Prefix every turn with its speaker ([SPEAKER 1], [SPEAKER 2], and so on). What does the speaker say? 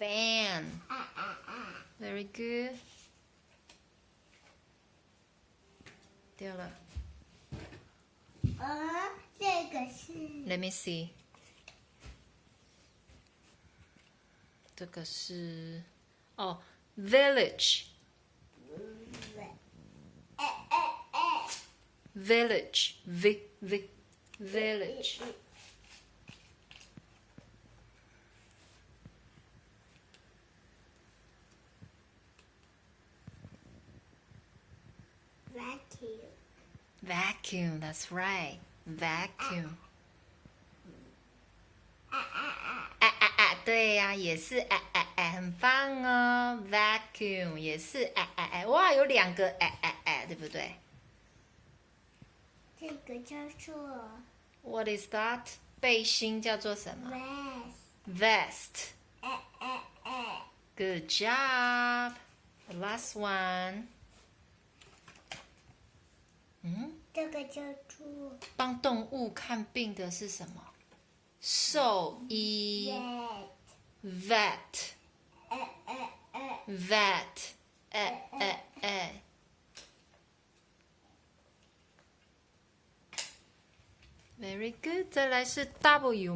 [SPEAKER 1] fan. Very good. 掉了。
[SPEAKER 2] 这个是
[SPEAKER 1] Let me see. 这个是village. Village. Village. Vacuum. That's right. Vacuum. 对呀、也是很棒哦。Vacuum 也是哇，有2个对不对？
[SPEAKER 2] 这个叫做
[SPEAKER 1] What is that？ 背心叫做什么
[SPEAKER 2] vest。
[SPEAKER 1] ？Vest。Good job. The last one.
[SPEAKER 2] 这个叫做
[SPEAKER 1] 帮动物看病的是什么？兽医。Vet. Vet. Very good. 再来是 W